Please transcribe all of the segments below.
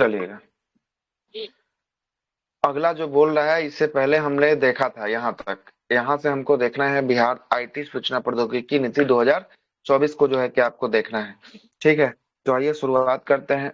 चलिएगा। अगला जो बोल रहा है इससे पहले हमने देखा था यहाँ तक। यहाँ से हमको देखना है बिहार आईटी सूचना प्रौद्योगिकी नीति 2024 को जो है कि आपको देखना है। ठीक है, तो आइए शुरुआत करते हैं।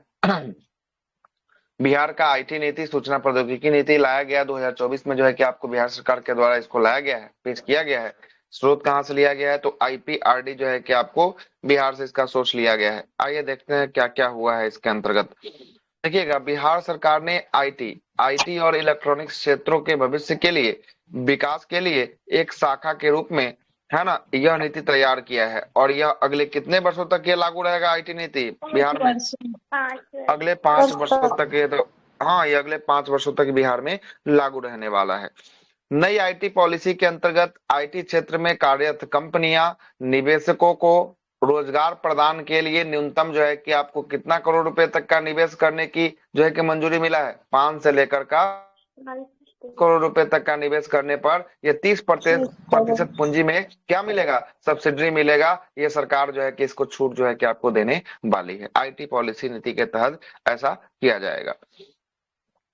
बिहार का आईटी नीति सूचना प्रौद्योगिकी नीति लाया गया 2024 में, जो है कि आपको बिहार सरकार के द्वारा इसको लाया गया है, पेश किया गया है। स्रोत कहाँ से लिया गया है, तो आईपीआरडी जो है कि आपको बिहार से इसका सोर्स लिया गया है। आइए देखते हैं क्या क्या हुआ है इसके अंतर्गत। देखिएगा, बिहार सरकार ने आईटी आईटी और इलेक्ट्रॉनिक्स क्षेत्रों के भविष्य के लिए, विकास के लिए एक शाखा के रूप में, है ना, यह नीति तैयार किया है। और यह अगले कितने वर्षों तक ये लागू रहेगा आईटी नीति बिहार में? अगले 5 वर्षों तक ये तो, हाँ, ये अगले 5 वर्षों तक बिहार में लागू रहने वाला है। नई आईटी पॉलिसी के अंतर्गत आईटी क्षेत्र में कार्यरत कंपनियां निवेशकों को रोजगार प्रदान के लिए न्यूनतम जो है कि आपको कितना करोड़ रुपए तक का निवेश करने की जो है कि मंजूरी मिला है? 5 से लेकर का करोड़ रुपए तक का निवेश करने पर ये 30% पूंजी में क्या मिलेगा? सब्सिडी मिलेगा। ये सरकार जो है कि इसको छूट जो है कि आपको देने वाली है। आईटी पॉलिसी नीति के तहत ऐसा किया जाएगा।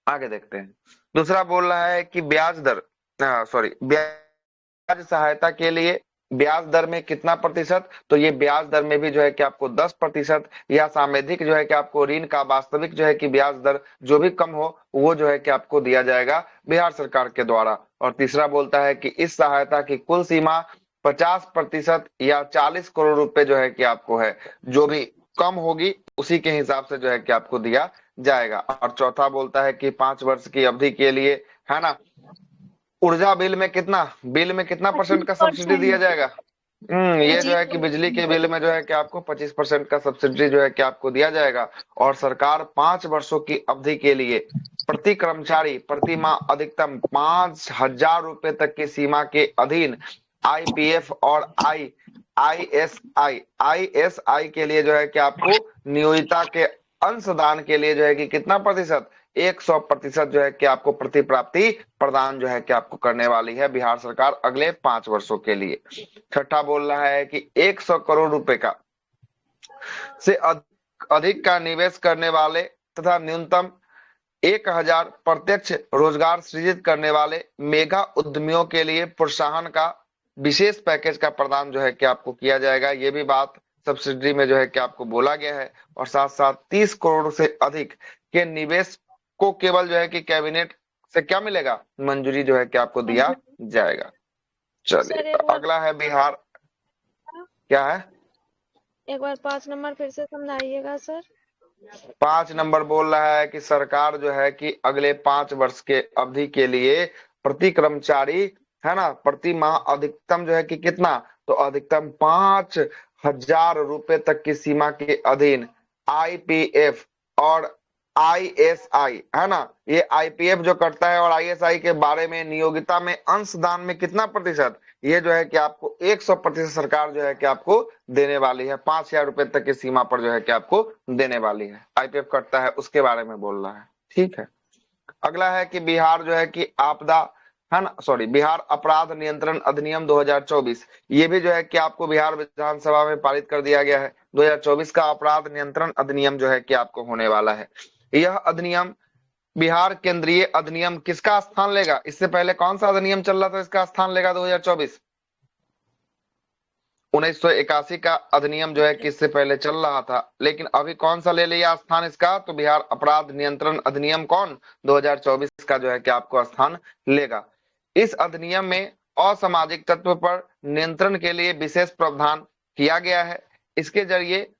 आगे देखते हैं। दूसरा बोल रहा है कि ब्याज दर, सॉरी, ब्याज सहायता के लिए ब्याज दर में कितना प्रतिशत? तो ये ब्याज दर में भी जो है कि आपको 10% या सामयिक जो है कि आपको ऋण का वास्तविक जो है कि ब्याज दर जो भी कम हो वो जो है कि आपको दिया जाएगा बिहार सरकार के द्वारा। और तीसरा बोलता है कि इस सहायता की कुल सीमा 50% या 40 करोड़ रुपए जो है कि आपको है, जो भी कम होगी उसी के हिसाब से जो है कि आपको दिया जाएगा। और चौथा बोलता है कि 5 वर्ष की अवधि के लिए, है ना, ऊर्जा बिल में कितना परसेंट का सब्सिडी दिया 25%। जाएगा? ये जो जी है कि बिजली के बिल में जो है कि आपको 25% का सब्सिडी जो है कि आपको दिया जाएगा। और सरकार 5 वर्षों की अवधि के लिए प्रति कर्मचारी प्रति माह अधिकतम 5,000 रुपए तक की सीमा के अधीन आईपीएफ और आईएसआई के लिए जो है कि आपको नियोजिता के अंशदान के लिए जो है कि कितना प्रतिशत? 100% जो है कि आपको प्रतिप्राप्ति प्रदान जो है कि आपको करने वाली है बिहार सरकार अगले 5 वर्षों के लिए। छठा बोल रहा है कि 100 करोड़ रुपए का से अधिक का निवेश करने वाले तथा न्यूनतम 1,000 प्रत्यक्ष रोजगार सृजित करने वाले मेगा उद्यमियों के लिए प्रोत्साहन का विशेष पैकेज का प्रदान जो है कि आपको किया जाएगा। ये भी बात सब्सिडी में जो है कि आपको बोला गया है। और साथ साथ 30 करोड़ से अधिक के निवेश को केवल जो है कि कैबिनेट से क्या मिलेगा? मंजूरी जो है कि आपको दिया जाएगा। सर, चलिए, एक बार अगला है बिहार। क्या है? 5 नंबर फिर से समझाइएगा सर। 5 नंबर बोल रहा है कि सरकार जो है कि अगले 5 वर्ष के अवधि के लिए प्रति कर्मचारी, है ना, प्रति माह अधिकतम जो है कि कितना? तो अधिकतम 5,000 रुपए तक की सीमा के अधीन आईपीएफ और आईएसआई, है ना, ये आईपीएफ जो करता है और आईएसआई के बारे में नियोगिता में अंशदान में कितना प्रतिशत? ये जो है कि आपको 100% सरकार जो है कि आपको देने वाली है। 5,000 रुपए तक की सीमा पर जो है कि आपको देने वाली है। आईपीएफ करता है उसके बारे में बोल रहा है। ठीक है। अगला है कि बिहार जो है कि आपदा, है ना, सॉरी, बिहार अपराध नियंत्रण अधिनियम 2024, ये भी जो है कि आपको बिहार विधानसभा में पारित कर दिया गया है। 2024 का अपराध नियंत्रण अधिनियम जो है कि आपको होने वाला है। यह अधिनियम बिहार केंद्रीय अधिनियम किसका स्थान लेगा? इससे पहले कौन सा अधिनियम चल रहा था, इसका स्थान लेगा 2024? 1981 का अधिनियम जो है कि इससे पहले चल रहा था, लेकिन अभी कौन सा ले लिया स्थान इसका? तो बिहार अपराध नियंत्रण अधिनियम कौन 2024 का जो है कि आपको स्थान लेगा। इस अधिनियम में असामाजिक तत्व पर नियंत्रण के लिए विशेष प्रावधान किया गया है। इसके जरिए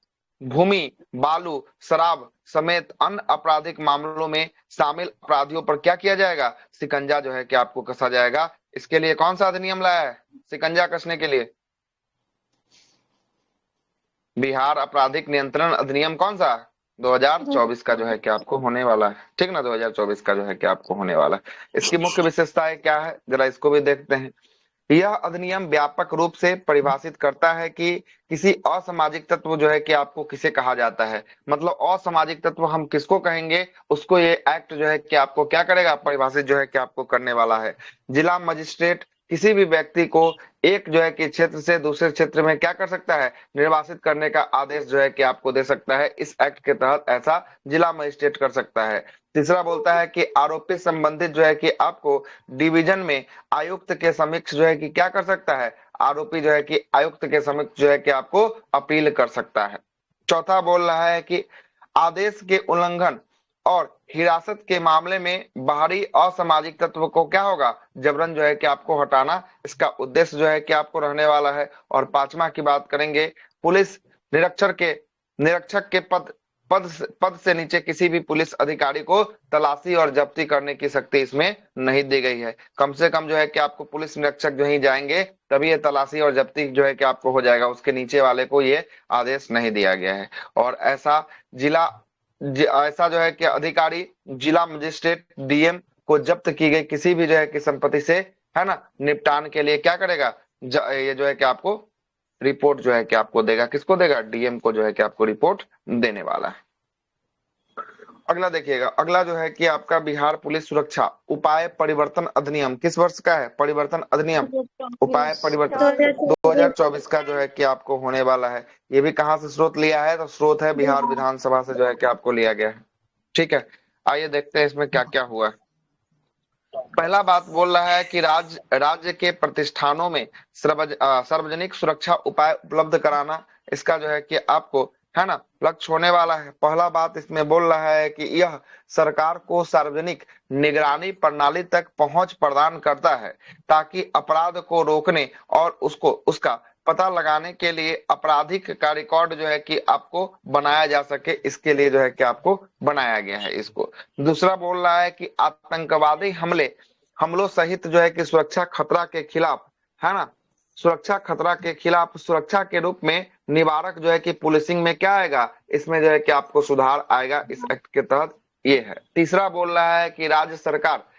भूमि, बालू, शराब समेत अन्य आपराधिक मामलों में शामिल अपराधियों पर क्या किया जाएगा? शिकंजा जो है कि आपको कसा जाएगा। इसके लिए कौन सा अधिनियम लाया है शिकंजा कसने के लिए? बिहार आपराधिक नियंत्रण अधिनियम कौन सा? 2024 का जो है कि आपको होने वाला है। ठीक ना, 2024 का जो है कि आपको होने वाला है। इसकी मुख्य विशेषताएं क्या है, जरा इसको भी देखते हैं। यह अधिनियम व्यापक रूप से परिभाषित करता है कि किसी असामाजिक तत्व जो है कि आपको किसे कहा जाता है। मतलब असामाजिक तत्व हम किसको कहेंगे, उसको ये एक्ट जो है कि आपको क्या करेगा? परिभाषित जो है कि आपको करने वाला है। जिला मजिस्ट्रेट किसी भी व्यक्ति को एक जो है कि क्षेत्र से दूसरे क्षेत्र में क्या कर सकता है, निर्वासित करने का आदेश जो है कि आपको दे सकता है। इस एक्ट के तहत ऐसा जिला मजिस्ट्रेट कर सकता है। तीसरा बोलता है कि आरोपी संबंधित जो है कि आपको डिवीजन में आयुक्त के समक्ष जो है कि क्या कर सकता है, आरोपी जो है कि आयुक्त के समक्ष जो है कि आपको अपील कर सकता है। चौथा बोल रहा है कि आदेश के उल्लंघन और हिरासत के मामले में बाहरी असामाजिक तत्व को क्या होगा, जबरन जो है कि आपको हटाना, इसका उद्देश्य जो है कि आपको रहने वाला है। और पांचवा की बात करेंगे, पुलिस निरीक्षक के पद से नीचे किसी भी पुलिस अधिकारी को तलाशी और जब्ती करने की शक्ति इसमें नहीं दी गई है। कम से कम जो है कि आपको पुलिस निरीक्षक जो ही जाएंगे तभी ये तलाशी और जब्ती जो है कि आपको हो जाएगा, उसके नीचे वाले को ये आदेश नहीं दिया गया है। और ऐसा जो है कि अधिकारी जिला मजिस्ट्रेट डीएम को जब्त की गई किसी भी जो है कि संपत्ति से, है ना, निपटान के लिए क्या करेगा, ये जो है कि आपको रिपोर्ट जो है कि आपको देगा। किसको देगा, डीएम को जो है कि आपको रिपोर्ट देने वाला है। अगला देखिएगा, अगला जो है कि आपका बिहार पुलिस सुरक्षा उपाय परिवर्तन अधिनियम किस वर्ष का है, परिवर्तन अधिनियम उपाय परिवर्तन 2024 का जो है कि आपको होने वाला है। ये भी कहां से स्रोत लिया है, तो स्रोत है बिहार विधानसभा से जो है कि आपको लिया गया है। ठीक है, आइए देखते हैं इसमें क्या क्या हुआ है। पहला बात बोल रहा है कि राज्य के प्रतिष्ठानों में सार्वजनिक सुरक्षा उपाय उपलब्ध कराना, इसका जो है कि आपको, है ना, लक्ष्य होने वाला है। पहला बात इसमें बोल रहा है कि यह सरकार को सार्वजनिक निगरानी प्रणाली तक पहुंच प्रदान करता है ताकि अपराध को रोकने और उसका पता लगाने के लिए आपराधिक का रिकॉर्ड जो है कि आपको बनाया जा सके, इसके लिए जो है कि आपको बनाया गया है इसको। दूसरा बोल रहा है कि आतंकवादी हमलों सहित जो है कि सुरक्षा खतरा के खिलाफ, है ना, सुरक्षा खतरा के खिलाफ सुरक्षा के रूप में निवारक जो है कि पुलिसिंग में क्या आएगा, इसमें जो है कि आपको सुधार आएगा इस एक्ट के तहत, ये है। तीसरा बोल रहा है कि राज्य सरकार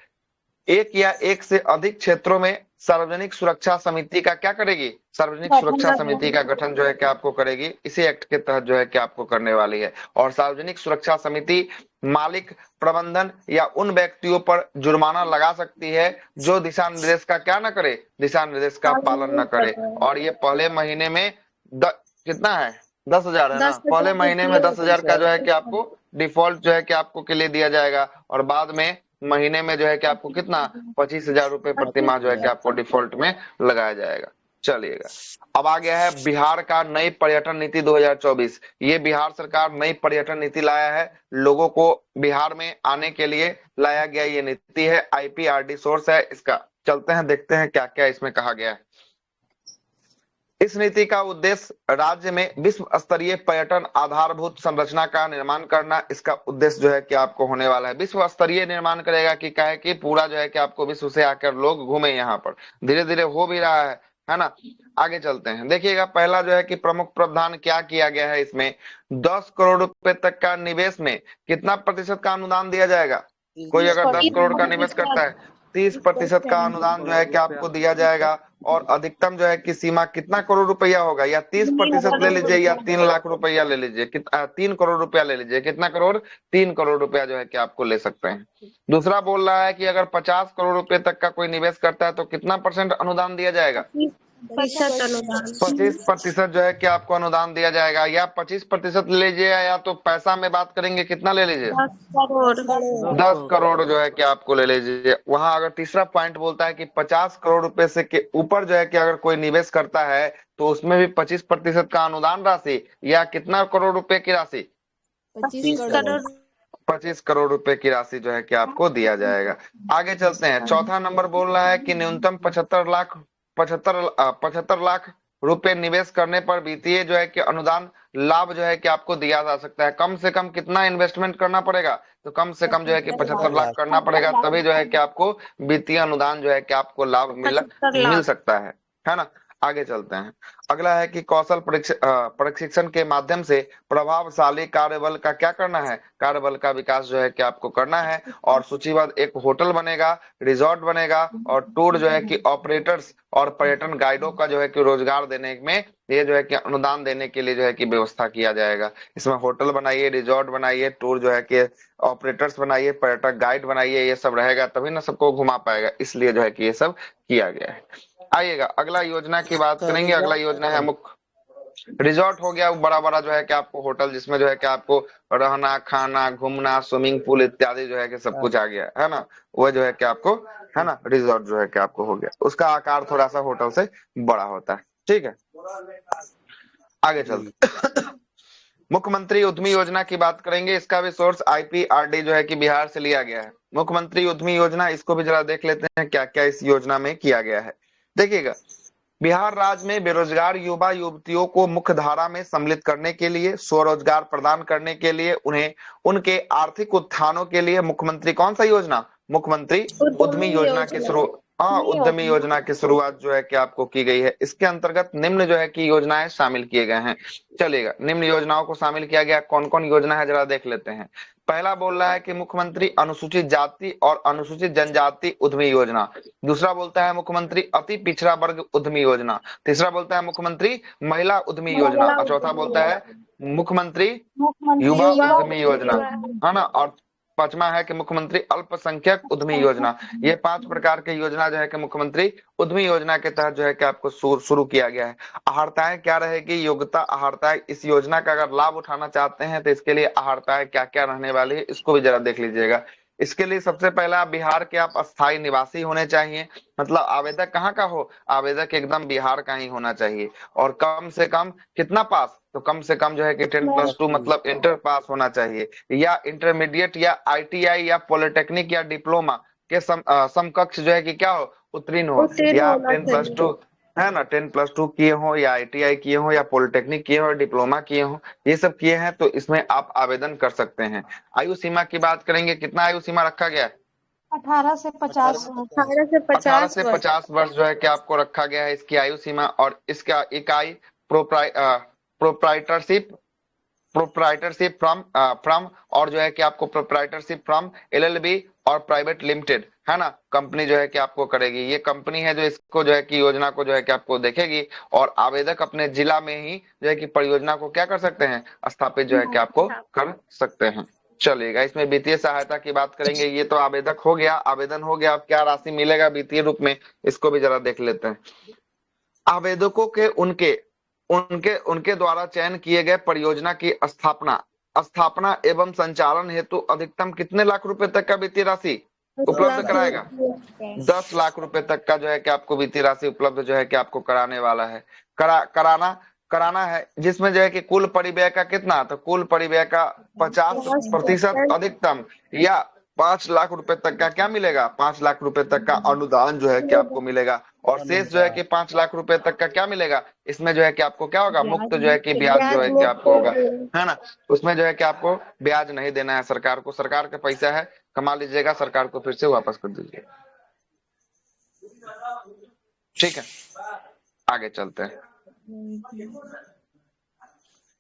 एक या एक से अधिक क्षेत्रों में सार्वजनिक सुरक्षा समिति का क्या करेगी, सार्वजनिक सुरक्षा समिति का गठन जो है कि आपको करेगी, इसी एक्ट के तहत जो है कि आपको करने वाली है। और सार्वजनिक सुरक्षा समिति मालिक, प्रबंधन या उन व्यक्तियों पर जुर्माना लगा सकती है जो दिशा निर्देश का क्या न करे, दिशा निर्देश का पालन न करे। और ये पहले महीने में कितना है, 10,000 है ना, पहले महीने में 10,000 का जो है कि आपको डिफॉल्ट जो है कि आपको के लिए दिया जाएगा। और बाद में महीने में जो है कि आपको कितना, 25,000 रुपए प्रति माह जो है कि आपको डिफॉल्ट में लगाया जाएगा। चलिएगा, अब आ गया है बिहार का नई पर्यटन नीति 2024। ये बिहार सरकार नई पर्यटन नीति लाया है, लोगों को बिहार में आने के लिए लाया गया ये नीति है, आईपीआरडी सोर्स है इसका। चलते हैं देखते हैं क्या क्या इसमें कहा गया है। इस नीति का उद्देश्य राज्य में विश्व स्तरीय पर्यटन आधारभूत संरचना का निर्माण करना, इसका उद्देश्य जो है कि आपको होने वाला है। विश्व स्तरीय निर्माण करेगा कि क्या है कि पूरा जो है कि आपको विश्व से आकर लोग घूमे, यहाँ पर धीरे धीरे हो भी रहा है ना। आगे चलते हैं, देखिएगा पहला जो है कि प्रमुख प्रावधान क्या किया गया है, इसमें 10 करोड़ रुपए तक का निवेश में कितना प्रतिशत का अनुदान दिया जाएगा। कोई अगर 10 करोड़ का निवेश करता है 30% का अनुदान जो है कि आपको दिया जाएगा। और अधिकतम जो है कि सीमा कितना करोड़ रुपया होगा, या 30% ले लीजिए या 3 लाख रुपया ले लीजिए, 3 करोड़ रुपया ले लीजिए, कितना करोड़, 3 करोड़ रुपया जो है कि आपको ले सकते हैं। दूसरा बोल रहा है कि अगर 50 करोड़ रुपए तक का कोई निवेश करता है तो कितना % अनुदान दिया जाएगा, 25% जो है कि आपको अनुदान दिया जाएगा। या 25% ले लीजिए, या तो पैसा में बात करेंगे कितना ले लीजिए, 10 करोड़ जो है कि आपको ले लीजिए। वहां अगर तीसरा पॉइंट बोलता है कि 50 करोड़ रुपए से के ऊपर जो है कि अगर कोई निवेश करता है तो उसमें भी 25% का अनुदान राशि, या कितना करोड़ रुपए की राशि, 25 करोड़ रुपए की राशि जो है कि आपको दिया जाएगा। आगे चलते हैं, चौथा नंबर बोल रहा है कि न्यूनतम 75 लाख रुपए निवेश करने पर वित्तीय जो है कि अनुदान लाभ जो है कि आपको दिया जा सकता है। कम से कम कितना इन्वेस्टमेंट करना पड़ेगा, तो कम से कम जो है कि 75 लाख करना पड़ेगा, तभी जो है कि आपको वित्तीय अनुदान जो है कि आपको लाभ मिल सकता है ना। आगे चलते हैं। अगला है कि कौशल प्रशिक्षण के माध्यम से प्रभावशाली कार्यबल का क्या करना है, कार्यबल का विकास जो है कि आपको करना है। और सूचीबद्ध एक होटल बनेगा, रिजॉर्ट बनेगा, और टूर जो है कि ऑपरेटर्स और पर्यटन गाइडों का जो है कि रोजगार देने में, ये जो है कि अनुदान देने के लिए जो है कि व्यवस्था किया जाएगा। इसमें होटल बनाइए, रिजॉर्ट बनाइए, टूर जो है कि ऑपरेटर्स बनाइए, पर्यटक गाइड बनाइए, ये सब रहेगा तभी ना सबको घुमा पाएगा, इसलिए जो है कि ये सब किया गया है। आइएगा अगला योजना की बात तो करेंगे। अगला योजना है मुख्य रिजॉर्ट हो गया, वो बड़ा बड़ा जो है कि आपको होटल, जिसमें जो है कि आपको रहना, खाना, घूमना, स्विमिंग पूल इत्यादि जो है कि सब कुछ आ गया है ना। वो जो है कि आपको, है ना, रिजॉर्ट जो है कि आपको हो गया, उसका आकार थोड़ा सा होटल से बड़ा होता है। ठीक है, आगे जी चलते मुख्यमंत्री उद्यमी योजना की बात करेंगे। इसका भी सोर्स आईपीआरडी जो है कि बिहार से लिया गया है। मुख्यमंत्री उद्यमी योजना, इसको भी जरा देख लेते हैं क्या क्या इस योजना में किया गया है। देखिएगा, बिहार राज्य में बेरोजगार युवा युवतियों को मुख्य धारा में सम्मिलित करने के लिए, स्वरोजगार प्रदान करने के लिए, उन्हें उनके आर्थिक उत्थानों के लिए मुख्यमंत्री कौन सा योजना, मुख्यमंत्री उद्यमी उद्यमी योजना की योजना। शुरू हाँ, उद्यमी योजना की शुरुआत जो है कि आपको की गई है। इसके अंतर्गत निम्न जो है कि योजनाएं शामिल किए गए हैं। चलेगा, निम्न योजनाओं को शामिल किया गया, कौन कौन योजना है जरा देख लेते हैं। पहला बोल रहा है कि मुख्यमंत्री अनुसूचित जाति और अनुसूचित जनजाति उद्यमी योजना। दूसरा बोलता है मुख्यमंत्री अति पिछड़ा वर्ग उद्यमी योजना। तीसरा बोलता है मुख्यमंत्री महिला उद्यमी योजना। महिला और चौथा उद्यमी बोलता है योजना। मुख्यमंत्री मुख्यमंत्री युवा युवा उद्यमी उद्यमी योजना, योजना। है ना। और पांचवा है कि मुख्यमंत्री अल्पसंख्यक उद्यमी योजना। ये 5 प्रकार के योजना जो है कि मुख्यमंत्री उद्यमी योजना के तहत जो है कि आपको शुरू किया गया है। अहर्ताएं क्या रहेगी, योग्यता अहर्ताएं, इस योजना का अगर लाभ उठाना चाहते हैं तो इसके लिए अहर्ताएं क्या क्या रहने वाली है, इसको भी जरा देख लीजिएगा। इसके लिए सबसे पहला, बिहार के आप अस्थायी निवासी होने चाहिए। मतलब आवेदक कहाँ का हो, आवेदक एकदम बिहार का ही होना चाहिए। और कम से कम कितना पास, तो कम से कम जो है कि 10+2 मतलब इंटर पास होना चाहिए, या इंटरमीडिएट या आईटीआई या पॉलिटेक्निक या डिप्लोमा के समकक्ष जो है कि क्या हो, उत्तीर्ण हो। उत्तीर्ण या आप होना 10+2, चाहिए। है ना, 10+2 किए हो, या आईटीआई किए हो, या पॉलिटेक्निक किए हो, डिप्लोमा किए हो, ये सब किए हैं तो इसमें आप आवेदन कर सकते हैं। आयु सीमा की बात करेंगे, कितना आयु सीमा रखा गया है, 18 से 50 18 से 18 50 से वर्ष। 50 वर्ष जो है कि आपको रखा गया है इसकी आयु सीमा। और इसका इकाई प्रोप्राइटरशिप प्रोप्राइटरशिप फ्रॉम और जो है कि आपको प्रोप्राइटरशिप फ्रॉम एलएलबी और प्राइवेट लिमिटेड, है ना, कंपनी जो है कि आपको करेगी। ये कंपनी है जो इसको जो है कि योजना को जो है कि आपको देखेगी। और आवेदक अपने जिला में ही जो है कि परियोजना को क्या कर सकते हैं, स्थापित जो है कि आपको कर सकते हैं। चलिएगा, इसमें वित्तीय सहायता की बात करेंगे। ये तो आवेदक हो गया, आवेदन हो गया, अब क्या राशि मिलेगा वित्तीय रूप में, इसको भी जरा देख लेते हैं। आवेदकों के उनके उनके उनके द्वारा चयन किए गए परियोजना की स्थापना स्थापना एवं संचालन हेतु अधिकतम कितने लाख रुपए तक का वित्तीय राशि 10 उपलब्ध लाख कराएगा, रुपए। 10 लाख रुपए तक का जो है कि आपको वित्तीय राशि उपलब्ध जो है कि आपको कराने वाला है, कराना है। जिसमें जो है कि कुल परिव्यय का कितना, तो कुल परिव्यय का 50% अधिकतम, या 5 लाख रुपए तक का क्या मिलेगा, 5 लाख रुपए तक का अनुदान जो है कि आपको मिलेगा। और शेष जो है कि 5 लाख रुपए तक का क्या मिलेगा, इसमें जो है कि आपको क्या होगा, मुक्त जो है कि ब्याज जो ब्याज है कि मुक्त आपको होगा, होगी। है ना। उसमें जो है कि आपको ब्याज नहीं देना है सरकार को, सरकार का पैसा है, कमा लीजिएगा, सरकार को फिर से वापस कर दीजिएगा। ठीक है, आगे चलते हैं।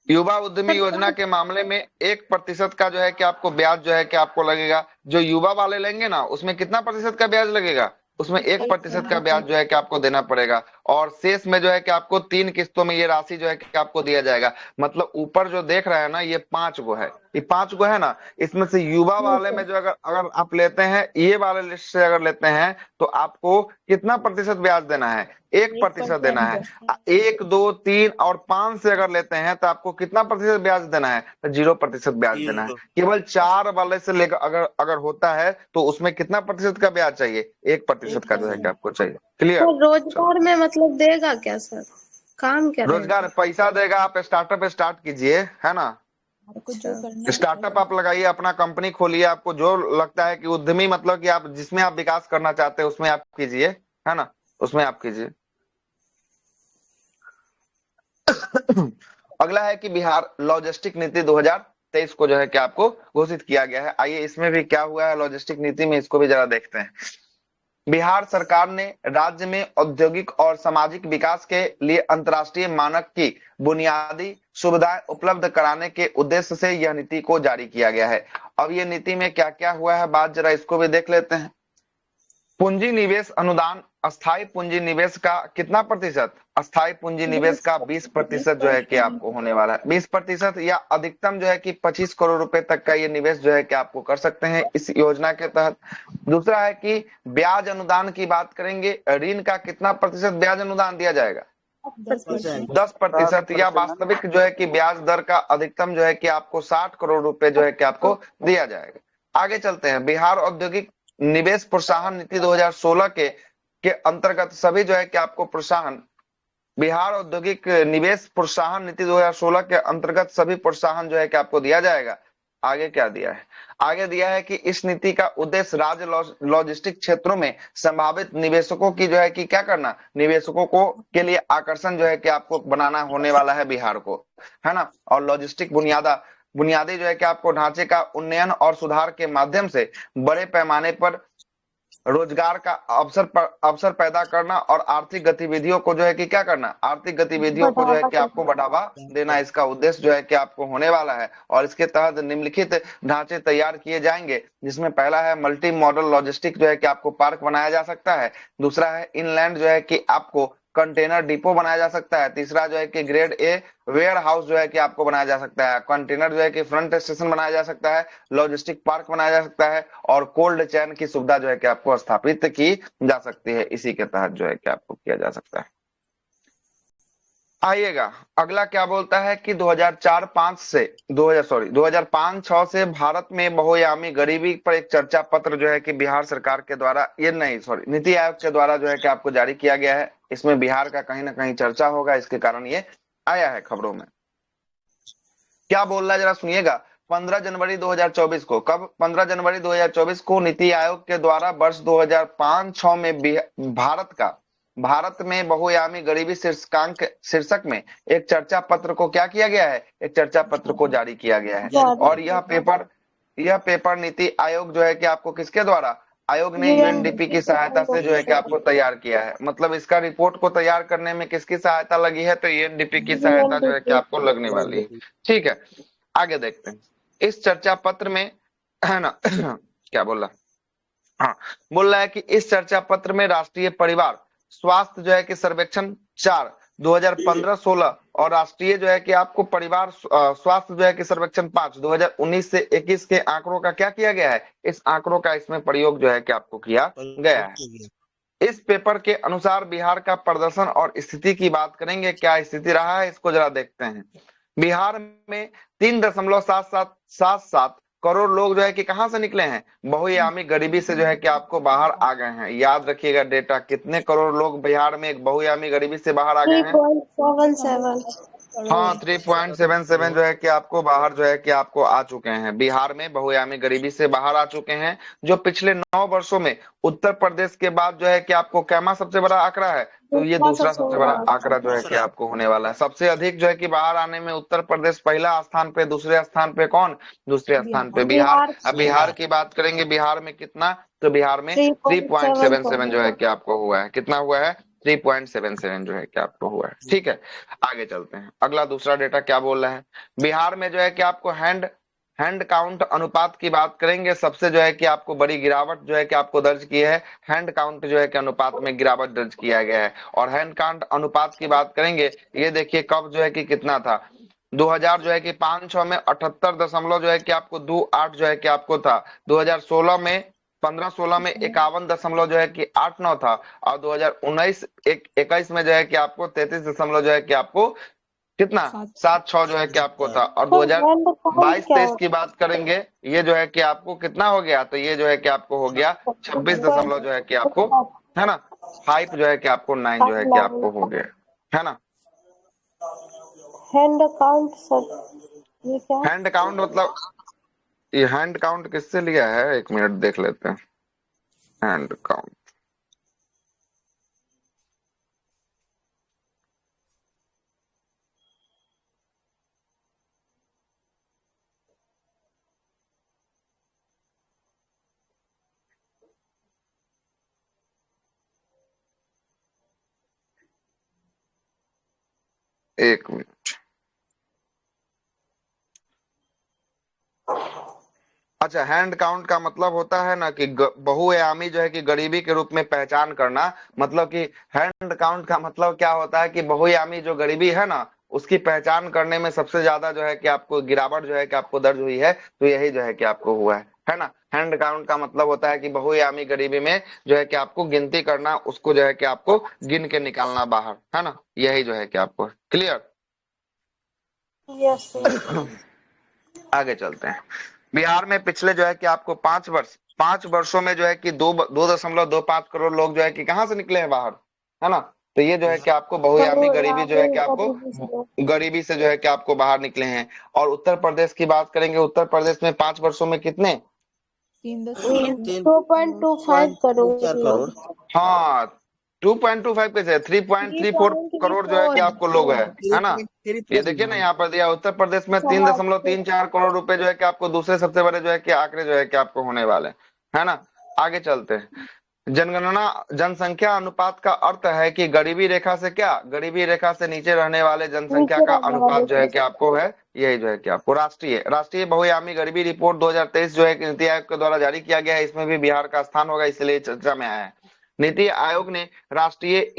युवा उद्यमी योजना के मामले में 1% का जो है कि आपको ब्याज जो है कि आपको लगेगा। जो युवा वाले लेंगे ना, उसमें कितना प्रतिशत का ब्याज लगेगा, उसमें 1% का ब्याज जो है कि आपको देना पड़ेगा। और शेष में जो है कि आपको 3 किस्तों में ये राशि जो है कि आपको दिया जाएगा। मतलब ऊपर जो देख रहे हैं ना, ये 5 गो है, ये 5 गो है ना, इसमें से युवा वाले में जो अगर अगर आप लेते हैं, ये वाले लिस्ट से अगर लेते हैं, तो आपको कितना प्रतिशत ब्याज देना है, 1% देना है। 1, 2, 3 और 5 से अगर लेते हैं तो आपको कितना प्रतिशत ब्याज देना है, तो 0% ब्याज देना है। केवल 4 वाले से लेकर अगर होता है तो उसमें कितना प्रतिशत का ब्याज चाहिए, 1% का जो है कि आपको चाहिए। क्लियर। तो रोजगार में मतलब देगा क्या सर, काम क्या रोजगार पैसा देगा, आप स्टार्टअप स्टार्ट कीजिए, है ना, स्टार्टअप आप लगाइए, अपना कंपनी खोलिए। आपको जो लगता है कि उद्यमी मतलब कि आप जिसमें आप विकास करना चाहते हैं उसमें आप कीजिए, है ना, उसमें आप कीजिए। अगला है कि बिहार लॉजिस्टिक नीति 2023 को जो है कि आपको घोषित किया गया है। आइए इसमें भी क्या हुआ है लॉजिस्टिक नीति में, इसको भी जरा देखते हैं। बिहार सरकार ने राज्य में औद्योगिक और सामाजिक विकास के लिए अंतर्राष्ट्रीय मानक की बुनियादी सुविधाएं उपलब्ध कराने के उद्देश्य से यह नीति को जारी किया गया है। अब ये नीति में क्या क्या हुआ है, बात जरा इसको भी देख लेते हैं। पूंजी निवेश अनुदान, अस्थायी पूंजी निवेश का कितना प्रतिशत? अस्थायी पूंजी निवेश का 20% जो है कि आपको होने वाला है, 20% या अधिकतम जो है कि 25 करोड़ रुपए तक का ये निवेश जो है कि आपको कर सकते हैं इस योजना के तहत। दूसरा है कि ब्याज अनुदान की बात करेंगे, ऋण का कितना प्रतिशत ब्याज अनुदान दिया जाएगा? 10% या वास्तविक जो है कि ब्याज दर का अधिकतम जो है कि आपको 60 करोड़ रुपए जो है कि आपको दिया जाएगा। आगे चलते हैं। बिहार औद्योगिक निवेश प्रोत्साहन नीति 2016 के अंतर्गत सभी जो है कि आपको प्रोत्साहन, बिहार औद्योगिक निवेश प्रोत्साहन नीति 2016 के अंतर्गत सभी प्रोत्साहन जो है कि आपको दिया जाएगा। आगे क्या दिया है? आगे दिया है कि इस नीति का उद्देश्य राज्य लॉजिस्टिक क्षेत्रों में संभावित निवेशकों की जो है कि क्या करना, निवेशकों को के लिए आकर्षण जो है कि आपको बनाना होने वाला है बिहार को, है ना। और लॉजिस्टिक बुनियादी जो है कि आपको ढांचे का उन्नयन और सुधार के माध्यम से बड़े पैमाने पर रोजगार का अवसर पैदा करना और आर्थिक गतिविधियों को जो है कि क्या करना, आर्थिक गतिविधियों को जो है कि आपको बढ़ावा देना, इसका उद्देश्य जो है कि आपको होने वाला है। और इसके तहत निम्नलिखित ढांचे तैयार किए जाएंगे, जिसमें पहला है मल्टी मॉडल लॉजिस्टिक जो है कि आपको पार्क बनाया जा सकता है। दूसरा है इनलैंड जो है कि आपको कंटेनर डिपो बनाया जा सकता है। तीसरा जो है कि ग्रेड ए वेयर हाउस जो है कि आपको बनाया जा सकता है। कंटेनर जो है कि फ्रंट स्टेशन बनाया जा सकता है, लॉजिस्टिक पार्क बनाया जा सकता है और कोल्ड चेन की सुविधा जो है कि आपको स्थापित की जा सकती है। इसी के तहत जो है कि आपको किया जा सकता है। आइएगा, अगला क्या बोलता है कि 2004-5 से 2005-6 से भारत में बहुआयामी गरीबी पर एक चर्चा पत्र जो है कि बिहार सरकार के द्वारा, ये नहीं सॉरी, नीति आयोग के द्वारा जो है कि आपको जारी किया गया है। इसमें बिहार का कहीं ना कहीं चर्चा होगा, इसके कारण ये आया है खबरों में। क्या बोल रहा है जरा सुनिएगा। 15 जनवरी 2024 को, कब? 15 जनवरी 2024 को नीति आयोग के द्वारा वर्ष 2005-6 में भारत में बहुआयामी गरीबी शीर्षक में एक चर्चा पत्र को क्या किया गया है, एक चर्चा पत्र को जारी किया गया है। और यह पेपर नीति आयोग जो है कि आपको किसके द्वारा, आयोग ने यूएनडीपी की सहायता से जो है कि आपको तैयार किया है। मतलब इसका रिपोर्ट को तैयार करने में किसकी सहायता लगी है, तो यूएनडीपी की सहायता जो है कि आपको लगने वाली है। ठीक है, आगे देखते हैं। इस चर्चा पत्र में, है ना क्या बोल रहा, हाँ, बोल रहा है कि इस चर्चा पत्र में राष्ट्रीय परिवार स्वास्थ्य जो है कि सर्वेक्षण 4 2015-16 और राष्ट्रीय जो है कि आपको परिवार स्वास्थ्य जो है कि सर्वेक्षण 5 2019 से 21 के आंकड़ों का क्या किया गया है, इस आंकड़ों का इसमें प्रयोग जो है कि आपको किया गया है। इस पेपर के अनुसार बिहार का प्रदर्शन और स्थिति की बात करेंगे। क्या स्थिति रहा है, इसको जरा देखते हैं। बिहार में 3.77 करोड़ लोग जो है कि कहां से निकले हैं, बहुआयामी गरीबी से जो है कि आपको बाहर आ गए हैं। याद रखिएगा डेटा, कितने करोड़ लोग बिहार में एक बहुआयामी गरीबी से बाहर आ गए हैं? 3.77। हाँ, 3.77 जो है कि आपको बाहर जो है कि आपको आ चुके हैं, बिहार में बहुआयामी गरीबी से बाहर आ चुके हैं, जो पिछले 9 वर्षों में उत्तर प्रदेश के बाद जो है कि आपको कैमा सबसे बड़ा आंकड़ा है, तो ये दूसरा सबसे बड़ा आंकड़ा जो है कि आपको होने वाला है। सबसे अधिक जो है कि बाहर आने में उत्तर प्रदेश पहला स्थान पे, दूसरे स्थान पे कौन? दूसरे स्थान पे बिहार। अब बिहार की बात करेंगे, बिहार में कितना, तो बिहार में 3.77 जो है कि आपको हुआ है। कितना हुआ है? 3.77 जो है कि आपको हुआ है। ठीक है, आगे चलते हैं। अगला दूसरा डेटा क्या बोल रहा है, बिहार में जो है कि आपको हैंड काउंट अनुपात की बात करेंगे। सबसे जो है कि आपको बड़ी गिरावट जो है कि आपको दर्ज की है, हैंड काउंट जो है कि अनुपात में गिरावट दर्ज किया गया है। और हैंड काउंट अनुपात की बात करेंगे, ये देखिए कब जो है कि कितना था, 2000 जो है कि 5-6 में 78 दशमलव जो है कि आपको 28 जो है कि आपको था। 2016 में 15-16 में 51 दशमलव जो है कि 89 था। और 2019-21 में जो है कि आपको 33 दशमलव जो है कि आपको कितना, 7-6 जो है कि आपको था। और 2022-23 की बात करेंगे, ये जो है कि आपको कितना हो गया, तो ये जो है कि आपको हो गया 26 दशमलव जो है कि आपको, है ना, 5 जो है कि आपको 9 जो है कि आपको हो गया, है ना। हैंड काउंट सर, ये क्या? हैंड काउंट मतलब, ये हैंड काउंट किससे लिया है, एक मिनट देख लेते हैं। हैंड काउंट, एक मिनट। अच्छा, हैंड काउंट का मतलब होता है ना कि बहुआयामी जो है कि गरीबी के रूप में पहचान करना। मतलब कि हैंड काउंट का मतलब क्या होता है कि बहुआयामी जो गरीबी है ना, उसकी पहचान करने में सबसे ज्यादा जो है कि आपको गिरावट जो है कि आपको दर्ज हुई है, तो यही जो है कि आपको हुआ है ना। हैंड काउंट का मतलब होता है कि बहुआयामी गरीबी में जो है कि आपको गिनती करना, उसको जो है कि आपको गिन के निकालना बाहर, है ना। यही जो है कि आपको क्लियर। Yes yes. आगे चलते हैं। बिहार में पिछले जो है कि आपको 5 वर्षों में जो है कि 2.25 करोड़ लोग जो है कि कहाँ से निकले हैं बाहर, है ना। तो ये जो है कि आपको बहुआयामी गरीबी जो है कि आपको गरीबी से जो है कि आपको बाहर निकले हैं। और उत्तर प्रदेश की बात करेंगे, उत्तर प्रदेश में 5 वर्षों में कितने, 2.25 करोड़ लोग। हाँ 2.25 कैसे, 3.34 करोड़ जो है कि आपको लोग है ना। ये देखिए ना, यहाँ पर दिया उत्तर प्रदेश में 3.34 करोड़ रुपए जो है कि आपको दूसरे सबसे बड़े जो है कि आंकड़े जो है कि आपको होने वाले है ना। आगे चलते हैं। जनगणना जनसंख्या अनुपात का अर्थ है कि गरीबी रेखा से क्या, गरीबी रेखा से नीचे रहने वाले जनसंख्या नीचे का रहने अनुपात वाले जो है कि देश। आपको है। यही जो है कि आपको राष्ट्रीय बहुआयामी गरीबी रिपोर्ट 2023 जो है कि नीति आयोग के द्वारा जारी किया गया है, इसमें भी बिहार का स्थान होगा, इसलिए चर्चा में आया है। नीति आयोग ने राष्ट्रीय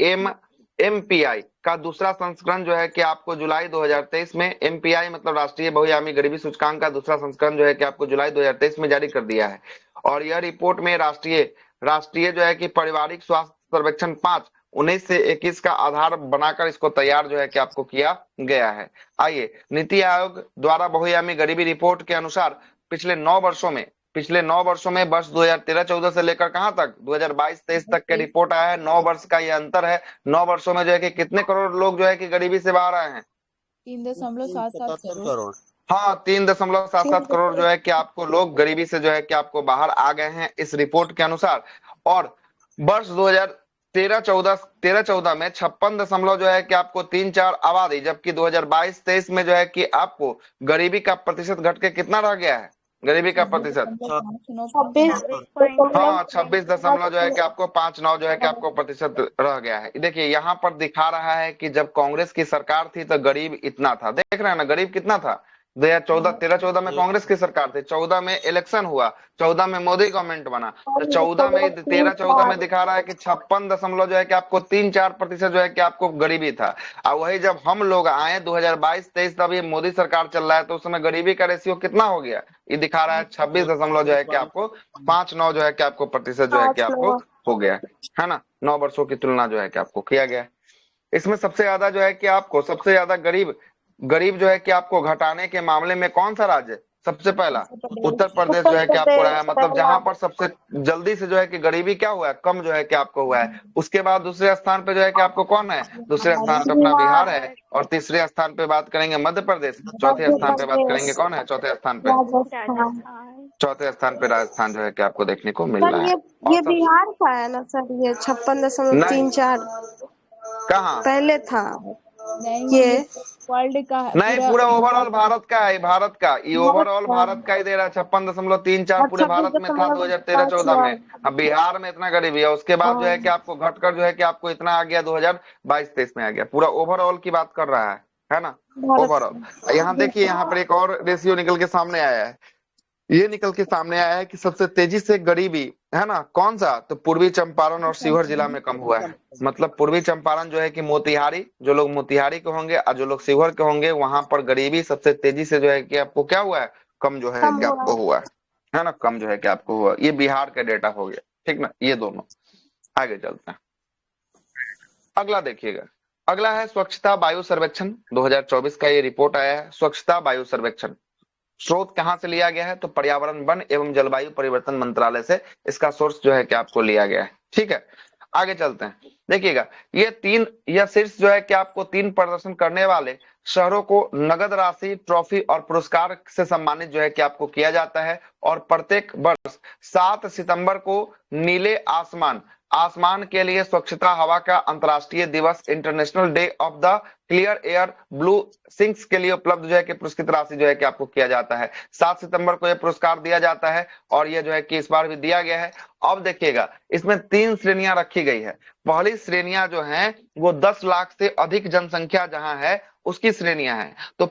एमपीआई का दूसरा संस्करण जो है कि आपको जुलाई 2023 में, एमपीआई मतलब राष्ट्रीय बहुआयामी गरीबी सूचकांक का दूसरा संस्करण जो है कि आपको जुलाई 2023 में जारी कर दिया है। और यह रिपोर्ट में राष्ट्रीय राष्ट्रीय जो है कि पारिवारिक स्वास्थ्य सर्वेक्षण 5/19 से 21 का आधार बनाकर इसको तैयार जो है कि आपको किया गया है। आइए, नीति आयोग द्वारा बहुआयामी गरीबी रिपोर्ट के अनुसार पिछले 9 वर्षों में वर्ष 2013-14 से लेकर कहां तक 2022-23 तक के रिपोर्ट आया है। 9 वर्ष का ये अंतर है। 9 वर्षों में जो है कि कितने करोड़ लोग जो है कि गरीबी से बाहर आए हैं, 3.77 करोड़। हाँ 3.77 करोड़ जो है कि आपको लोग गरीबी से जो है कि आपको बाहर आ गए हैं इस रिपोर्ट के अनुसार। और वर्ष 2013-14 में 56 दशमलव जो है कि आपको 34 आबादी, जबकि 2022-23 में जो है कि आपको गरीबी का प्रतिशत घट के कितना रह गया है, गरीबी का प्रतिशत 26 हाँ 26 दशमलव जो है कि आपको 5.9 जो है कि आपको प्रतिशत रह गया है। देखिए यहाँ पर दिखा रहा है कि जब कांग्रेस की सरकार थी तो गरीब इतना था, देख रहे हैं ना गरीब कितना था। 2013-14 में कांग्रेस की सरकार थी, 14 में इलेक्शन हुआ, 14 में मोदी गवर्नमेंट बना, तो 14 में 13-14 में दिखा रहा है कि 56 दशमलव जो है कि आपको 3-4% जो है कि आपको गरीबी था। और वही जब हम लोग आए 2022-23 तब ये मोदी सरकार चल रहा है, तो उस समय गरीबी का रेशियो कितना हो गया, ये दिखा रहा है 26 दशमलव जो है कि आपको 5.9 जो है कि आपको प्रतिशत जो है कि आपको हो गया है ना। 9 वर्षों की तुलना जो है कि आपको किया गया। इसमें सबसे ज्यादा जो है कि आपको सबसे ज्यादा गरीब गरीब जो है कि आपको घटाने के मामले में कौन सा राज्य सबसे पहला, उत्तर प्रदेश जो है कि आपको रहा है। मतलब जहां पर सबसे जल्दी से जो है कि गरीबी क्या हुआ है, कम जो है कि आपको हुआ है। उसके बाद दूसरे स्थान पे जो है कि आपको कौन है, दूसरे स्थान पे अपना बिहार है। और तीसरे स्थान पे बात करेंगे मध्य प्रदेश। चौथे स्थान पे बात करेंगे कौन है, चौथे स्थान पे राजस्थान। चौथे स्थान पे राजस्थान जो है कि आपको देखने को मिल सर रहा है। ये और सब बिहार का है ना सर, ये 56.34 कहाँ, पहले था नहीं, ये वर्ल्ड का नहीं पूरा इंडिया ओवरऑल भारत का है, भारत का ये ओवरऑल का। भारत का ही दे रहा है। 56.34 और पूरे भारत में था 2013-14 में। 26.59। अब बिहार में इतना गरीबी है, उसके बाद जो है कि आपको घटकर जो है कि आपको इतना आ गया 2022-23 में आ गया। पूरा ओवरऑल की बात कर रहा है ना, भारत ओवरऑल। यहाँ देखिए, यहाँ पर एक और रेशियो निकल के सामने आया है। ये निकल के सामने आया है कि सबसे तेजी से गरीबी है ना कौन सा, तो पूर्वी चंपारण और शिवहर जिला में कम हुआ है। मतलब पूर्वी चंपारण जो है कि मोतिहारी, जो लोग मोतिहारी के होंगे और जो लोग शिवहर के होंगे, वहां पर गरीबी सबसे तेजी से जो है कि आपको क्या हुआ है, कम जो है कम कि हुआ आपको हुआ है ना, कम जो है कि आपको हुआ। ये बिहार का डेटा हो गया, ठीक ना, ये दोनों। आगे चलते हैं, अगला देखिएगा। अगला है स्वच्छता वायु सर्वेक्षण 2024 का ये रिपोर्ट आया है, स्वच्छता वायु सर्वेक्षण। स्रोत कहां से लिया गया है, तो पर्यावरण वन एवं जलवायु परिवर्तन मंत्रालय से इसका सोर्स जो है कि आपको लिया गया है, ठीक है। आगे चलते हैं, देखिएगा। यह शीर्ष जो है कि आपको 3 प्रदर्शन करने वाले शहरों को नगद राशि, ट्रॉफी और पुरस्कार से सम्मानित जो है कि आपको किया जाता है। और प्रत्येक वर्ष 7 सितंबर को नीले आसमान के लिए स्वच्छता हवा का अंतर्राष्ट्रीय दिवस, international day of the clear air blue sinks के लिए उपलब्ध जो है कि पुरस्कृत राशि जो है कि आपको किया जाता है। 7 सितंबर को यह पुरस्कार दिया जाता है और यह जो है कि इस बार भी दिया गया है। अब देखिएगा, इसमें 3 श्रेणियां रखी गई है। पहली श्रेणियां जो हैं वो 10 लाख से अधिक जनसंख्या जहां है उसकी श्रेणियां हैं। तो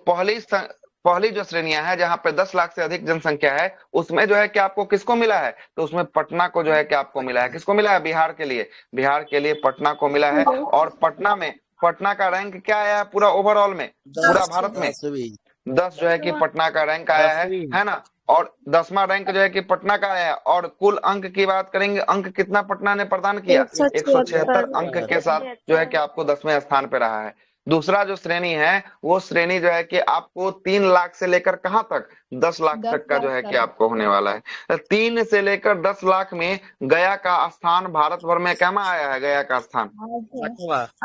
पहली जो श्रेणियां हैं जहां पे 10 लाख से अधिक जनसंख्या है, उसमें जो है कि आपको किसको मिला है, तो उसमें पटना को जो है कि आपको मिला है। किसको मिला है? बिहार के लिए पटना को मिला है। और पटना का रैंक क्या आया है पूरा ओवरऑल में, पूरा भारत में 10 जो है कि पटना का रैंक आया है ना। और 10वां रैंक जो है कि पटना का आया है। और कुल अंक की बात करेंगे, अंक कितना पटना ने प्रदान किया? 176 अंक के साथ जो है कि आपको 10वें स्थान पे रहा है। दूसरा जो श्रेणी है, वो श्रेणी जो है कि आपको 3 लाख से लेकर कहां तक, 10 लाख 10 तक का जो है लाख कि आपको होने वाला है। तो 3 से लेकर 10 लाख में गया का स्थान भारत भर में कहाँ आया है? गया का स्थान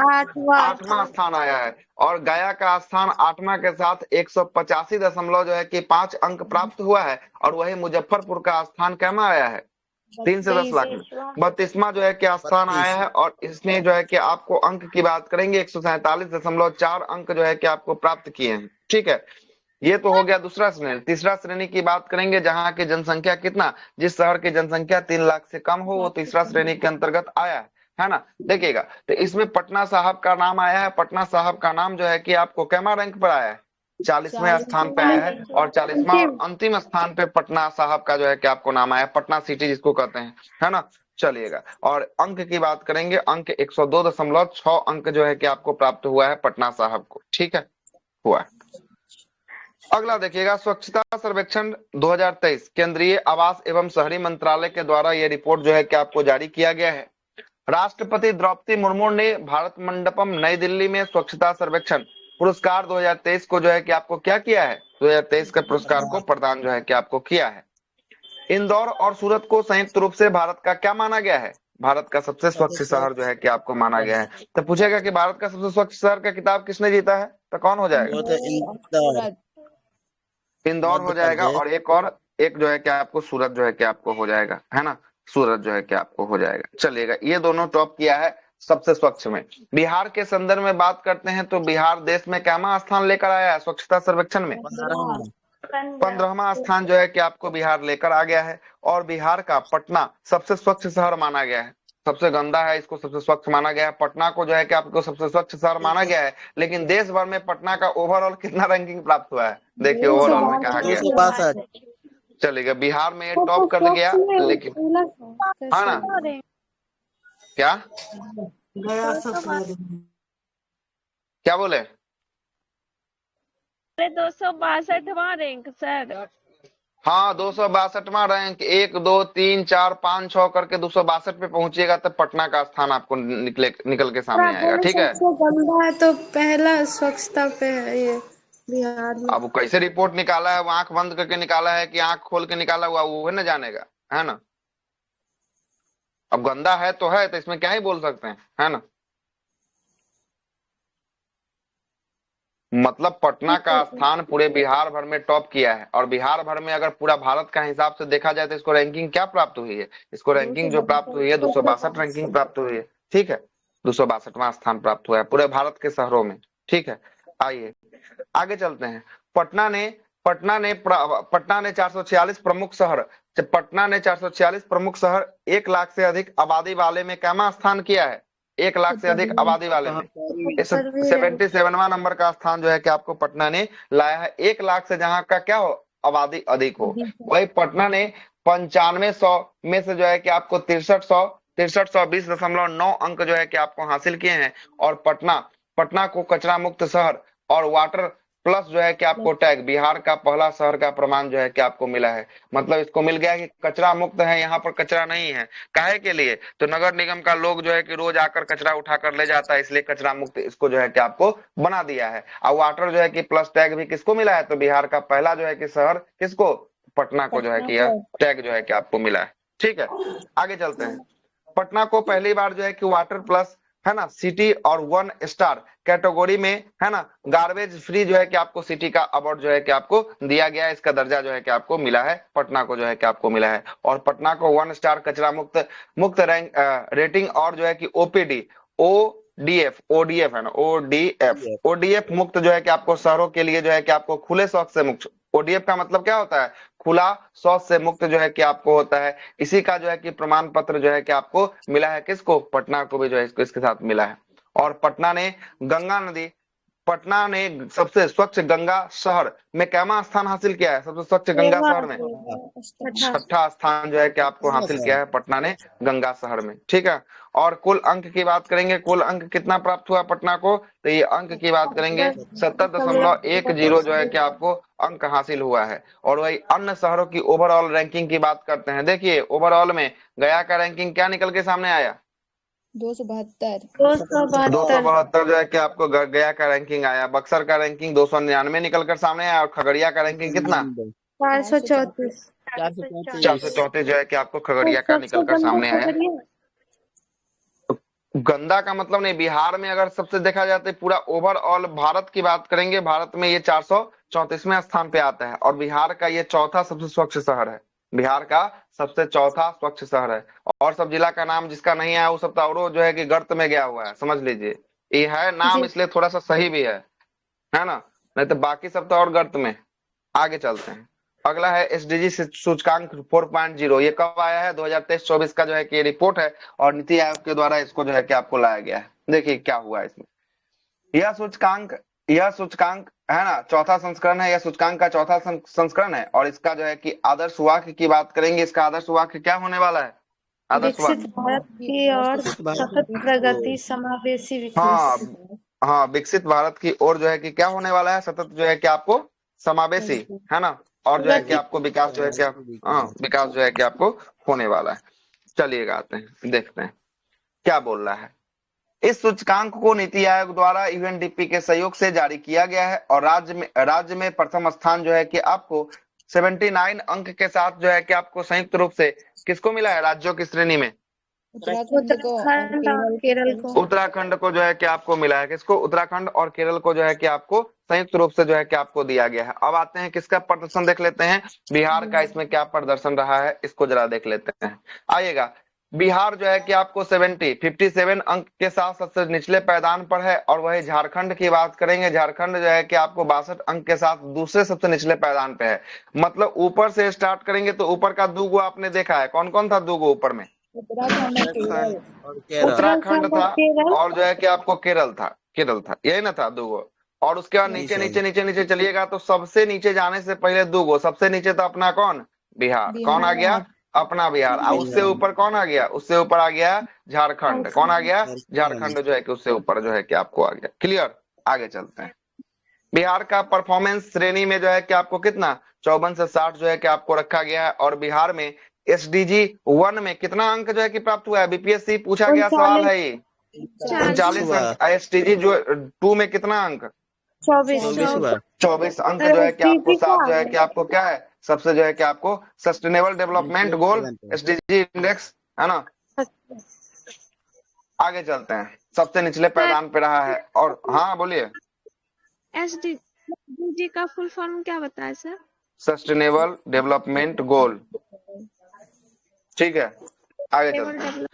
आठवां 8वां स्थान आया है। और गया का स्थान 8वां के साथ 185 दशमलव जो है कि 5 अंक प्राप्त हुआ है। और वही मुजफ्फरपुर का स्थान कहाँ आया है? 3 से 10 लाख में 32वां जो है कि स्थान आया है। और इसमें जो है कि आपको अंक की बात करेंगे 147.4 अंक जो है कि आपको प्राप्त किए हैं। ठीक है, ये तो हो गया दूसरा श्रेणी। तीसरा श्रेणी की बात करेंगे, जहां की जनसंख्या कितना, जिस शहर की जनसंख्या 3 लाख से कम हो, वो तीसरा श्रेणी के अंतर्गत आया है ना। देखिएगा, तो इसमें पटना साहब का नाम आया है। पटना साहब का नाम जो है कि आपको कैमा रैंक पर आया है? 40वें स्थान पे आया है। और 40वां और अंतिम स्थान पे पटना साहब का जो है कि आपको नाम आया है, पटना सिटी जिसको कहते हैं, है ना। चलिएगा, और अंक की बात करेंगे, अंक 102.6 अंक जो है कि आपको प्राप्त हुआ है पटना साहब को। ठीक है, हुआ है। अगला देखिएगा, स्वच्छता सर्वेक्षण 2023 केंद्रीय आवास एवं शहरी मंत्रालय के द्वारा यह रिपोर्ट जो है कि आपको जारी किया गया है। राष्ट्रपति द्रौपदी मुर्मू ने भारत मंडपम नई दिल्ली में स्वच्छता सर्वेक्षण पुरस्कार 2023 को जो है कि आपको क्या किया है, 2023 के पुरस्कार को प्रदान जो है कि आपको किया है। इंदौर और सूरत को संयुक्त रूप से भारत का क्या माना गया है? भारत का सबसे स्वच्छ शहर जो है कि आपको माना गया है। तो पूछेगा कि भारत का सबसे स्वच्छ शहर का खिताब किसने जीता है, तो कौन हो जाएगा? इंदौर हो जाएगा। और एक जो है कि आपको सूरत जो है कि आपको हो जाएगा, है ना। सूरत जो है कि आपको हो जाएगा। चलिएगा, ये दोनों टॉप किया है सबसे स्वच्छ में। बिहार के संदर्भ में बात करते हैं तो बिहार देश में क्या स्थान लेकर आया है स्वच्छता सर्वेक्षण में? 15वां स्थान जो है कि आपको बिहार लेकर आ गया है। और बिहार का पटना सबसे स्वच्छ शहर माना गया है। सबसे गंदा है, इसको सबसे स्वच्छ माना गया है। पटना को जो है कि आपको सबसे स्वच्छ शहर माना गया है। लेकिन देश भर में पटना का ओवरऑल कितना रैंकिंग प्राप्त हुआ है? देखिए ओवरऑल में कहा गया। 262 चलेगा, बिहार में टॉप कर गया, लेकिन हाँ ना, क्या क्या बोले? 262वां रैंक सर। हाँ, 262वां रैंक, 1 2 3 4 5 6 करके 262 पे पहुंचिएगा तब पटना का स्थान आपको निकल के सामने आएगा। ठीक है, सबसे गंदा है तो पहला स्वच्छता पे है ये बिहार में। अब कैसे रिपोर्ट निकाला है, वो आंख बंद करके निकाला है कि आंख खोल के निकाला हुआ, वो न जानेगा, है ना। अब गंदा है तो इसमें क्या ही बोल सकते हैं, है ना। मतलब पटना का स्थान पूरे बिहार भर में टॉप किया है। और बिहार भर में अगर पूरा भारत का हिसाब से देखा जाए तो इसको रैंकिंग क्या प्राप्त हुई है? इसको रैंकिंग जो प्राप्त हुई है 262 रैंकिंग प्राप्त हुई है। ठीक है, 262वां स्थान प्राप्त हुआ है पूरे भारत के शहरों में। ठीक है, आइए आगे चलते हैं। पटना ने 446 प्रमुख शहर, पटना ने 446 प्रमुख शहर 1 लाख से अधिक आबादी वाले में क्या स्थान किया है? 1 लाख से अधिक आबादी वाले में 77वां नंबर का स्थान जो है कि आपको पटना ने लाया है। 1 लाख से जहां का क्या हो, आबादी अधिक हो, वही पटना ने 9500 में से जो है कि आपको 6320.9 अंक जो है कि आपको हासिल किए हैं। और पटना को कचरा मुक्त शहर और वाटर प्लस जो है कि आपको टैग, बिहार का पहला शहर का प्रमाण जो है कि आपको मिला है। मतलब इसको मिल गया कि कचरा मुक्त है, यहाँ पर कचरा नहीं है। काहे के लिए? तो नगर निगम का लोग जो है कि रोज आकर कचरा उठाकर ले जाता है, इसलिए कचरा मुक्त इसको जो है कि आपको बना दिया है। और वाटर जो है कि प्लस टैग भी किसको मिला है? तो बिहार का पहला जो है कि शहर किसको? पटना को जो है कि यह टैग जो है कि आपको मिला है। ठीक है, आगे चलते हैं। पटना को पहली बार जो है कि वाटर प्लस, है ना, सिटी और 1 स्टार कैटेगरी में, है ना, गार्बेज फ्री जो है कि आपको सिटी का अवार्ड जो है कि आपको दिया गया है। इसका दर्जा जो है कि आपको मिला है, पटना को जो है कि आपको मिला है। और पटना को 1 स्टार कचरा मुक्त रैंक रेटिंग और जो है कि ओडीएफ है ना, ओडीएफ मुक्त जो है कि आपको शहरों के लिए जो है कि आपको खुले शौच से मुक्त। ओडीएफ का मतलब क्या होता है? खुला शौच से मुक्त जो है कि आपको होता है। इसी का जो है कि प्रमाण पत्र जो है कि आपको मिला है। किसको? पटना को भी जो है इसके साथ मिला है। और पटना ने पटना ने सबसे स्वच्छ गंगा शहर में कैमा स्थान हासिल किया है? सबसे स्वच्छ गंगा शहर में छठा स्थान जो है कि आपको हासिल किया है पटना ने गंगा शहर में। ठीक है, और कुल अंक की बात करेंगे, कुल अंक कितना प्राप्त हुआ पटना को? तो ये अंक की बात करेंगे 70.10 जो है कि आपको अंक हासिल हुआ है। और वही अन्य शहरों की ओवरऑल रैंकिंग की बात करते हैं। देखिए ओवरऑल में गया का रैंकिंग क्या निकल के सामने आया? 272। 272 जो है कि आपको गया का रैंकिंग आया। बक्सर का रैंकिंग 299 निकल कर सामने आया। और खगड़िया का रैंकिंग कितना? 434। 434 जो है कि आपको खगड़िया का निकल कर सामने आया। गंदा का मतलब नहीं, बिहार में अगर सबसे देखा जाए तो पूरा ओवरऑल भारत की बात करेंगे, भारत में ये 434वें स्थान पे आता है। और बिहार का ये चौथा सबसे स्वच्छ शहर है। बिहार का सबसे चौथा स्वच्छ शहर है। और सब जिला का नाम जिसका नहीं है वो सब तो और जो है कि गर्त में गया हुआ है, समझ लीजिए। ये है नाम इसलिए थोड़ा सा सही भी है ना? नहीं तो बाकी सब तो और गर्त में। आगे चलते हैं। अगला है एसडीजी सूचकांक 4.0। ये कब आया है? 2023-24 का जो है कि रिपोर्ट है और नीति आयोग के द्वारा इसको जो है कि आपको लाया गया है। देखिए क्या हुआ इसमें। यह सूचकांक है ना, चौथा संस्करण है। यह सूचकांक का चौथा संस्करण है। और इसका जो है कि आदर्श वाक्य की बात करेंगे। इसका आदर्श वाक्य क्या होने वाला है? आदर्श विकसित वाक्य, भारत की ओर सतत प्रगति, समावेशी हाँ विकास। हाँ, विकसित भारत की ओर जो है कि क्या होने वाला है? सतत जो है कि आपको समावेशी, है ना? और जो है कि आपको विकास जो है कि विकास जो है कि आपको होने वाला है। चलिएगा आते हैं, देखते हैं क्या बोल रहा है। इस सूचकांक को नीति आयोग द्वारा यूएनडीपी के सहयोग से जारी किया गया है। और राज्य में प्रथम स्थान जो है कि आपको 79 अंक के साथ जो है कि आपको संयुक्त रूप से किसको मिला है राज्यों की श्रेणी में? उत्तराखंड और केरल को। उत्तराखंड को जो है कि आपको मिला है। किसको? उत्तराखंड और केरल को जो है कि आपको संयुक्त रूप से जो है कि आपको दिया गया है। अब आते हैं किसका प्रदर्शन देख लेते हैं। बिहार का इसमें क्या प्रदर्शन रहा है इसको जरा देख लेते हैं। आइएगा, बिहार जो है कि आपको 57 अंक के साथ सबसे निचले पायदान पर है। और वही झारखंड की बात करेंगे, झारखंड जो है कि आपको 62 अंक के साथ दूसरे सबसे निचले पायदान पे है। मतलब ऊपर से स्टार्ट करेंगे तो ऊपर का दूगो आपने देखा है, कौन कौन था दूगो ऊपर में? उत्तराखंड था और जो है कि आपको केरल था, यही ना था दूगो। और उसके बाद नीचे नीचे नीचे नीचे चलिएगा तो सबसे नीचे जाने से पहले दूगो, सबसे नीचे था अपना कौन? बिहार। कौन आ गया? अपना बिहार। और उससे ऊपर कौन आ गया? उससे ऊपर आ गया झारखंड। कौन आ गया? झारखंड जो है कि उससे ऊपर जो है कि आपको आ गया। क्लियर? आगे चलते हैं। बिहार का परफॉर्मेंस श्रेणी में जो है कि आपको कितना 54 से 60 जो है कि आपको रखा गया है। और बिहार में एसडीजी 1 में कितना अंक जो है कि प्राप्त हुआ है? बीपीएससी पूछा गया सवाल है ये। 39 अंक। एसडीजी जो 2 में कितना अंक? 24 अंक जो है कि आपको साथ जो है कि आपको क्या है सबसे जो है कि आपको sustainable development goal SDG index, है ना? आगे चलते हैं। सबसे निचले पायदान पे रहा है। और हाँ बोलिए। एसडीजी का फुल फॉर्म क्या बताया सर? Sustainable development goal. ठीक है, आगे चलते हैं।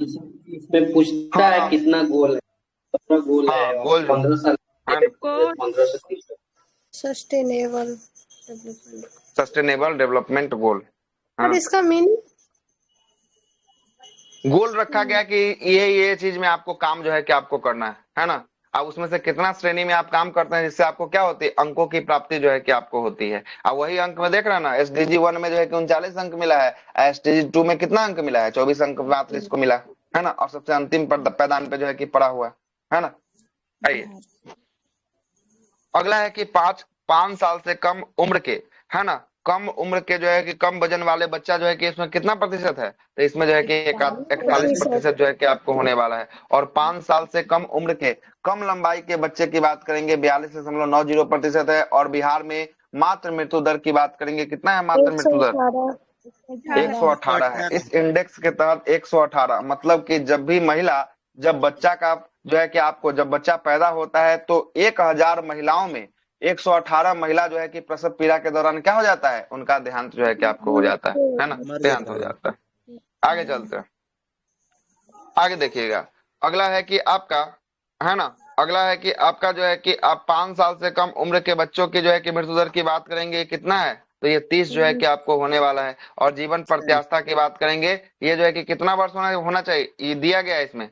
इसमें पूछता है कितना गोल है? अपना गोल है गोल 15 साल, 15 से 30 तक। Sustainable development goal. और इसका मीनिंग? गोल रखा गया कि ये चीज में आपको काम जो है कि आपको करना है ना? अब उसमें से कितना श्रेणी में आप काम करते हैं जिससे आपको क्या होती है? अंकों की प्राप्ति जो है कि आपको होती है। अब वही अंक में देख रहा ना, एसडीजी 1 में जो है कि 39 अंक मिला है। एसडीजी 2 में कितना अंक मिला है? 24 अंक मात्र इसको मिला है ना? और सबसे अंतिम पायदान पे जो है कि पड़ा हुआ है ना? आइए, अगला है कि 5 साल से कम उम्र के, है ना, कम उम्र के जो है कि कम वजन वाले बच्चा जो है कि इसमें कितना प्रतिशत है? तो इसमें जो है कि 41% जो है कि आपको होने वाला है। और 5 साल से कम उम्र के कम लंबाई के बच्चे की बात करेंगे 42.90% है। और बिहार में मातृ मृत्यु दर की बात करेंगे, कितना है मातृ मृत्यु दर? 118 है। इस इंडेक्स के तहत 118 मतलब कि जब बच्चा का जो है कि आपको जब बच्चा पैदा होता है तो 1000 महिलाओं में 118 महिला जो है कि प्रसव पीड़ा के दौरान क्या हो जाता है? उनका देहांत जो है कि आपको हो जाता है ना? देहांत हो जाता है। आगे चलते हैं। आगे देखिएगा, अगला है कि आपका, है ना, अगला है कि आपका जो है कि आप 5 साल से कम उम्र के बच्चों की जो है कि मृत्यु दर की बात करेंगे, कितना है? तो ये 30 जो है कि आपको होने वाला है। और जीवन प्रत्याशा की बात करेंगे, ये जो है कि कितना वर्ष होना चाहिए, ये दिया गया है इसमें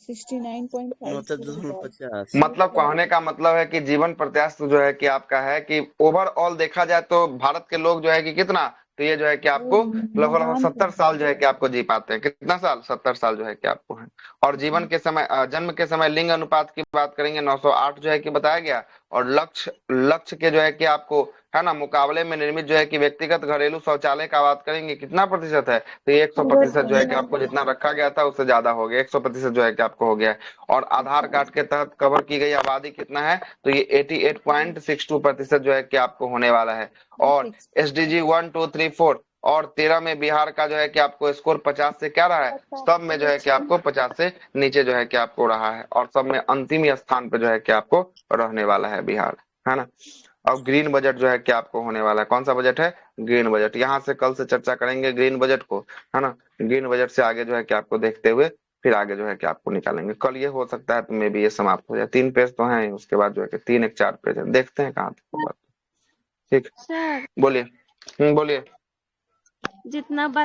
69.5 मतलब कहने का मतलब है कि जीवन प्रत्याशा जो है कि आपका है कि ओवरऑल देखा जाए तो भारत के लोग जो है कि कितना, तो ये जो है कि आपको लगभग 70 साल जो है कि आपको जी पाते हैं। कितना साल? 70 साल जो है कि आपको है। और जीवन के समय जन्म के समय लिंग अनुपात की बात करेंगे 908 जो है कि बताया गया। और लक्ष्य लक्ष्य के जो है कि आपको है ना मुकाबले में निर्मित जो है कि व्यक्तिगत घरेलू शौचालय का बात करेंगे कितना प्रतिशत है, तो ये 100% जो है कि आपको जितना रखा गया था उससे ज्यादा हो गया, 100% जो है कि आपको हो गया है। और आधार कार्ड के तहत कवर की गई आबादी कितना है, तो ये 88.62% जो है कि आपको होने वाला है। और SDG 1, 2, 3, 4 और 13 में बिहार का जो है कि आपको स्कोर 50 से क्या रहा है, सब में जो है कि आपको 50 से नीचे जो है कि आपको रहा है। और सब में अंतिम स्थान पे जो है कि आपको रहने वाला है बिहार, है ना। अब ग्रीन बजट जो है कि आपको होने वाला है। कौन सा बजट है? Green budget. यहाँ से कल से चर्चा करेंगे ग्रीन बजट को, है ना। ग्रीन बजट से आगे जो है कि आपको देखते हुए फिर आगे जो है कि आपको निकालेंगे। कल ये हो सकता है तो मे भी ये समाप्त हो जाए। 3 पेज तो हैं, उसके बाद जो है कि 3 एक 4 पेज है, देखते हैं कहाँ तक होगा। ठीक, सर बोलिए। बोलिए। जितना